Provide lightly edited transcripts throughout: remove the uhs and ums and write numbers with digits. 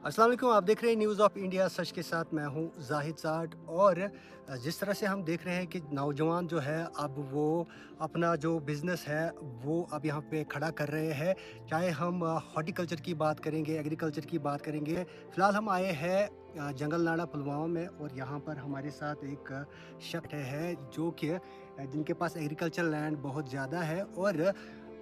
अस्सलाम वालेकुम। आप देख रहे हैं न्यूज़ ऑफ इंडिया सच के साथ। मैं हूं जाहिद साठ। और जिस तरह से हम देख रहे हैं कि नौजवान जो है अब वो अपना जो बिज़नेस है वो अब यहाँ पे खड़ा कर रहे हैं। चाहे हम हॉर्टिकल्चर की बात करेंगे, एग्रीकल्चर की बात करेंगे। फ़िलहाल हम आए हैं जंगल नाड़ा पुलवामा में, और यहाँ पर हमारे साथ एक शख्स है जो कि जिनके पास एग्रीकल्चर लैंड बहुत ज़्यादा है। और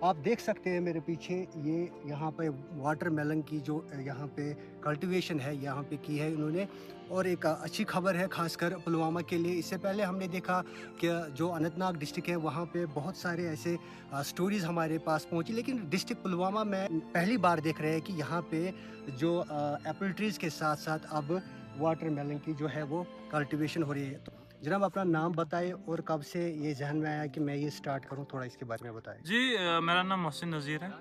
आप देख सकते हैं मेरे पीछे ये यहाँ पे वाटरमेलन की जो यहाँ पे कल्टीवेशन है यहाँ पे की है इन्होंने। और एक अच्छी खबर है खासकर पुलवामा के लिए। इससे पहले हमने देखा कि जो अनंतनाग डिस्ट्रिक्ट है वहाँ पे बहुत सारे ऐसे स्टोरीज हमारे पास पहुँची, लेकिन डिस्ट्रिक्ट पुलवामा में पहली बार देख रहे हैं कि यहाँ पे जो एप्पल ट्रीज के साथ साथ अब वाटरमेलन की जो है वो कल्टीवेशन हो रही है। तो जनाब अपना नाम बताएं और कब से ये जहन में आया कि मैं ये स्टार्ट करूं, थोड़ा इसके बारे में बताएं। जी मेरा नाम मोहसिन नज़ीर है।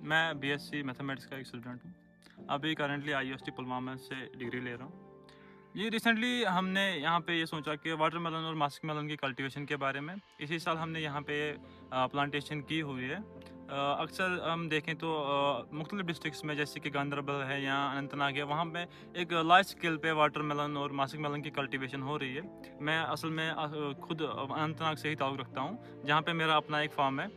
मैं बीएससी मैथमेटिक्स का एक स्टूडेंट हूँ। अभी करंटली आईयूएसटी पुलवामा से डिग्री ले रहा हूँ। जी रिसेंटली हमने यहाँ पे ये सोचा कि वाटरमेलन और मास्क मेलन की कल्टीवेशन के बारे में इसी साल हमने यहाँ पे प्लांटेशन की हुई है। अक्सर हम देखें तो मुख्तलिफ डिस्ट्रिक्ट्स में जैसे कि गांदरबल है या अनंतनाग है, वहाँ पे एक लार्ज स्केल पे वाटरमेलन और मास्क मेलन की कल्टीवेशन हो रही है। मैं असल में खुद अनंतनाग से ही ताल्लुक़ रखता हूँ, जहाँ पे मेरा अपना एक फार्म है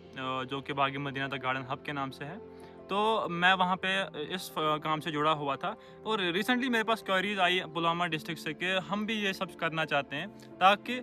जो कि बागी मदीना द गार्डन हब के नाम से है। तो मैं वहाँ पे इस काम से जुड़ा हुआ था, और रिसेंटली मेरे पास क्वेरीज आई पुलवामा डिस्ट्रिक्ट से कि हम भी ये सब करना चाहते हैं ताकि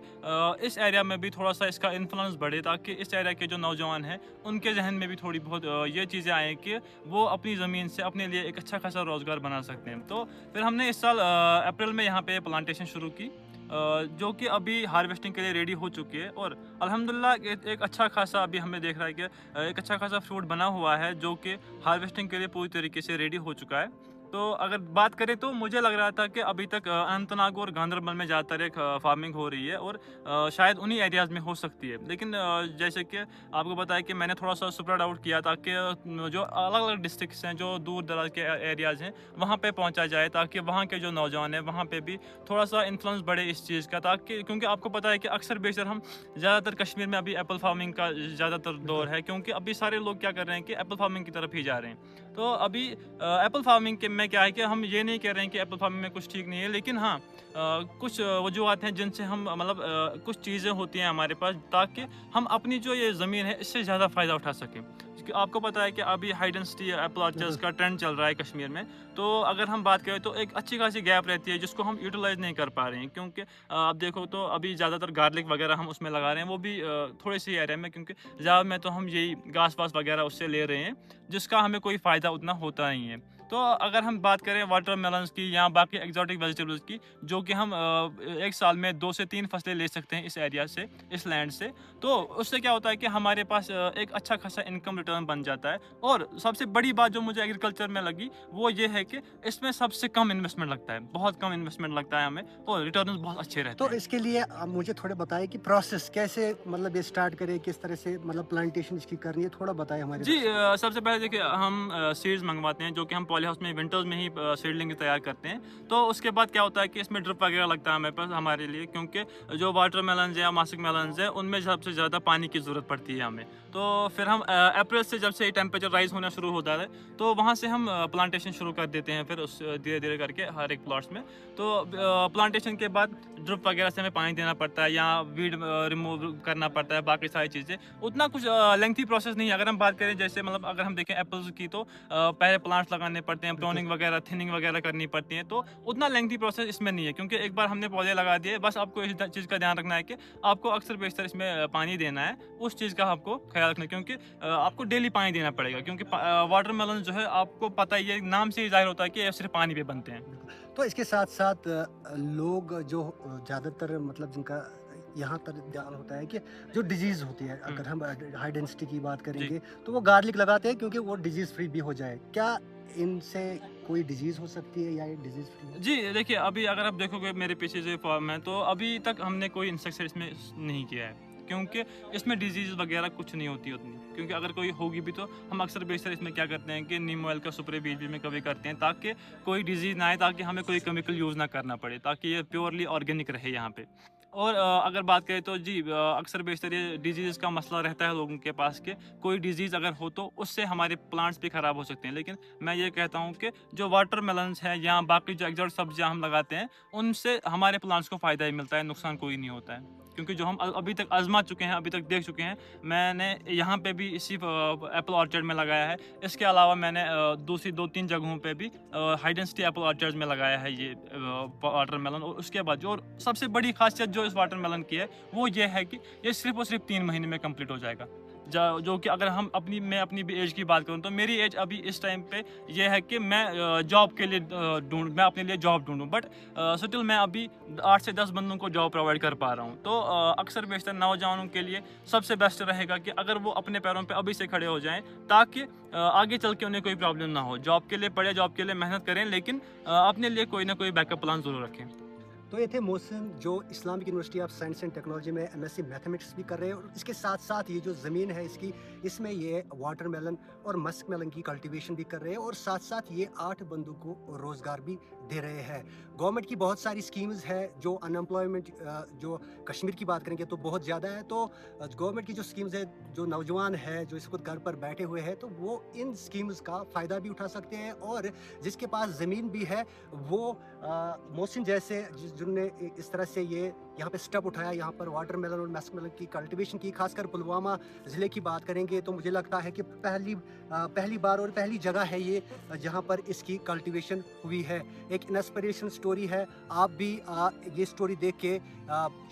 इस एरिया में भी थोड़ा सा इसका इन्फ्लुएंस बढ़े, ताकि इस एरिया के जो नौजवान हैं उनके जहन में भी थोड़ी बहुत ये चीज़ें आएँ कि वो अपनी ज़मीन से अपने लिए एक अच्छा खासा रोज़गार बना सकते हैं। तो फिर हमने इस साल अप्रैल में यहाँ पे प्लांटेशन शुरू की, जो कि अभी हार्वेस्टिंग के लिए रेडी हो चुकी है। और अल्हम्दुलिल्लाह एक अच्छा खासा अभी हमें देख रहा है कि एक अच्छा खासा फ्रूट बना हुआ है जो कि हार्वेस्टिंग के लिए पूरी तरीके से रेडी हो चुका है। तो अगर बात करें तो मुझे लग रहा था कि अभी तक अनंतनाग और गांदरबल में ज़्यादातर एक फार्मिंग हो रही है, और शायद उन्हीं एरियाज़ में हो सकती है। लेकिन जैसे कि आपको पता है कि मैंने थोड़ा सा स्प्रेड आउट किया ताकि जो अलग अलग डिस्ट्रिक्ट्स हैं, जो दूर दराज के एरियाज़ हैं, वहाँ पे पहुँचा जाए ताकि वहाँ के जो नौजवान हैं वहाँ पे भी थोड़ा सा इन्फ्लुएंस बढ़े इस चीज़ का। ताकि क्योंकि आपको पता है कि अक्सर बेशतर हम ज़्यादातर कश्मीर में अभी एप्पल फार्मिंग का ज़्यादातर दौर बिल्कुल। है, क्योंकि अभी सारे लोग क्या कर रहे हैं कि एप्पल फार्मिंग की तरफ ही जा रहे हैं। तो अभी एप्पल फार्मिंग के में क्या है कि हम ये नहीं कह रहे हैं कि एप्पल फार्मिंग में कुछ ठीक नहीं है, लेकिन हाँ कुछ वजूहत हैं जिनसे हम मतलब कुछ चीज़ें होती हैं हमारे पास ताकि हम अपनी जो ये ज़मीन है इससे ज़्यादा फ़ायदा उठा सकें। क्योंकि आपको पता है कि अभी हाई डेंसिटी एप्पल ऑर्चर्ड्स बिल्कुल। का ट्रेंड चल रहा है कश्मीर में। तो अगर हम बात करें तो एक अच्छी खासी गैप रहती है जिसको हम यूटिलाइज नहीं कर पा रहे हैं, क्योंकि आप देखो तो अभी ज़्यादातर गार्लिक वगैरह हम उसमें लगा रहे हैं, वो भी थोड़ी सी एरिया में, क्योंकि ज़्यादा में तो हम यही घास वास वगैरह उससे ले रहे हैं जिसका हमें कोई फ़ायदा उतना होता नहीं है। तो अगर हम बात करें वाटरमेलन्स की या बाकी एक्सोटिक वेजिटेबल्स की, जो कि हम एक साल में 2 से 3 फसलें ले सकते हैं इस एरिया से, इस लैंड से, तो उससे क्या होता है कि हमारे पास एक अच्छा खासा इनकम रिटर्न बन जाता है। और सबसे बड़ी बात जो मुझे एग्रीकल्चर में लगी वो ये है कि इसमें सबसे कम इन्वेस्टमेंट लगता है, बहुत कम इन्वेस्टमेंट लगता है हमें, और रिटर्न्स बहुत अच्छे रहते तो हैं। इसके लिए आप मुझे थोड़े बताएं कि प्रोसेस कैसे, मतलब ये स्टार्ट करें, किस तरह से मतलब प्लांटेशन इसकी करनी है, थोड़ा बताएं हमारे जी दर्शक। सबसे पहले देखिए हम सीड्स मंगवाते हैं, जो कि हम पॉली हाउस में विंटर्स में ही सीडलिंग तैयार करते हैं। तो उसके बाद क्या होता है कि इसमें ड्रिप वगैरह लगता है हमें पास हमारे लिए, क्योंकि जो वाटर मेलन्स या मासिक मेलन्स है उनमें सबसे ज़्यादा पानी की ज़रूरत पड़ती है हमें। तो फिर हम अप्रैल से जब से टेम्परेचर राइज होना शुरू होता है तो वहाँ से हम प्लांटेशन शुरू कर देते हैं, फिर उस धीरे धीरे करके हर एक प्लॉट्स में। तो प्लांटेशन के बाद ड्रिप वगैरह से हमें पानी देना पड़ता है या वीड रिमूव करना पड़ता है, बाकी सारी चीज़ें। उतना कुछ लेंथी प्रोसेस नहीं है। अगर हम बात करें जैसे मतलब अगर हम देखें एप्पल्स की, तो पहले प्लांट्स लगाने पड़ते हैं, बिल्कुल। प्रोनिंग वगैरह थिनिंग वगैरह करनी पड़ती है, तो उतना लेंथी प्रोसेस इसमें नहीं है, क्योंकि एक बार हमने पौधे लगा दिए, बस आपको इस चीज़ का ध्यान रखना है कि आपको अक्सर बेशतर इसमें पानी देना है, उस चीज़ का आपको ख्याल रखना है, क्योंकि आपको डेली पानी देना पड़ेगा, क्योंकि वाटरमेलन जो है आपको पता ही है, नाम से ही जाहिर होता है कि ये सिर्फ पानी पे बनते हैं। बिल्कुल। तो इसके साथ-साथ लोग जो ज़्यादातर मतलब जिनका यहाँ पर ध्यान होता है कि जो डिज़ीज़ होती है, हुँ, अगर हम हाई डेंसिटी की बात जी। करेंगे, तो वो गार्लिक लगाते हैं क्योंकि वो डिज़ीज़ फ्री भी हो जाए। क्या इनसे कोई डिज़ीज़ हो सकती है या ये डिज़ीज़ फ्री है? जी, देखिए अभी अगर आप देखोगे मेरे पीछे जो फार्म है, तो अभी तक हमने कोई इंसेक्टिसाइड इसमें नहीं किया है, क्योंकि इसमें डिजीज़ वगैरह कुछ नहीं होती उतनी, क्योंकि अगर कोई होगी भी तो हम अक्सर बेशतर इसमें क्या करते हैं कि नीम ऑयल का स्प्रे बीच-बीच में कभी करते हैं, ताकि कोई डिजीज़ ना आए, ताकि हमें कोई केमिकल यूज़ ना करना पड़े, ताकि ये प्योरली ऑर्गेनिक रहे यहाँ पे। और अगर बात करें तो जी अक्सर बेशतर ये डिजीज़ का मसला रहता है लोगों के पास कि कोई डिजीज़ अगर हो तो उससे हमारे प्लांट्स भी ख़राब हो सकते हैं। लेकिन मैं ये कहता हूँ कि जो वाटरमेलन्स हैं या बाकी जो एक्सोटिक सब्जियाँ हम लगाते हैं, उनसे हमारे प्लांट्स को फ़ायदा ही मिलता है, नुकसान कोई नहीं होता है। क्योंकि जो हम अभी तक आज़मा चुके हैं, अभी तक देख चुके हैं, मैंने यहाँ पे भी इसी एप्पल ऑर्चर्ड में लगाया है। इसके अलावा मैंने दूसरी 2-3 जगहों पे भी हाई डेंसिटी एप्पल ऑर्चर्ड में लगाया है ये वाटरमेलन। और उसके बाद जो और सबसे बड़ी खासियत जो इस वाटरमेलन की है, वो ये है कि ये सिर्फ़ और सिर्फ़ 3 महीने में कंप्लीट हो जाएगा। जो कि अगर हम मैं अपनी भी एज की बात करूँ तो मेरी एज अभी इस टाइम पे ये है कि मैं जॉब के लिए मैं अपने लिए जॉब ढूँढूँ, बट स्टिल मैं अभी 8 से 10 बंदों को जॉब प्रोवाइड कर पा रहा हूँ। तो अक्सर बेशतर नौजवानों के लिए सबसे बेस्ट रहेगा कि अगर वो अपने पैरों पे अभी से खड़े हो जाएँ, ताकि आगे चल के उन्हें कोई प्रॉब्लम ना हो। जॉब के लिए पढ़े, जॉब के लिए मेहनत करें, लेकिन अपने लिए कोई ना कोई बैकअप प्लान ज़रूर रखें। तो ये थे मोहसिन, जो Islamic university of science and technology में एमएससी मैथमेटिक्स भी कर रहे हैं, और इसके साथ साथ ये जो ज़मीन है इसकी, इसमें ये वाटरमेलन और मस्क मेलन की कल्टीवेशन भी कर रहे हैं, और साथ साथ ये 8 बंदों को रोज़गार भी दे रहे हैं। गवर्नमेंट की बहुत सारी स्कीम्स है, जो अनएम्प्लॉयमेंट जो कश्मीर की बात करेंगे तो बहुत ज़्यादा है। तो गवर्नमेंट की जो स्कीम्स है, जो नौजवान है जो इस वक्त घर पर बैठे हुए हैं, तो वो इन स्कीम्स का फ़ायदा भी उठा सकते हैं, और जिसके पास ज़मीन भी है वो मोहसिन जैसे जिनने इस तरह से ये यहाँ पे स्टेप उठाया, यहाँ पर वाटरमेलन और मस्कमेलन की कल्टीवेशन की, खासकर पुलवामा ज़िले की बात करेंगे तो मुझे लगता है कि पहली बार और पहली जगह है ये जहाँ पर इसकी कल्टीवेशन हुई है। एक इंस्पिरेशन स्टोरी है, आप भी ये स्टोरी देख के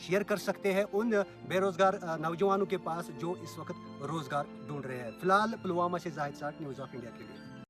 शेयर कर सकते हैं उन बेरोज़गार नौजवानों के पास जो इस वक्त रोज़गार ढूंढ रहे हैं। फ़िलहाल पुलवामा से जाहिद साठ, न्यूज़ ऑफ इंडिया के लिए।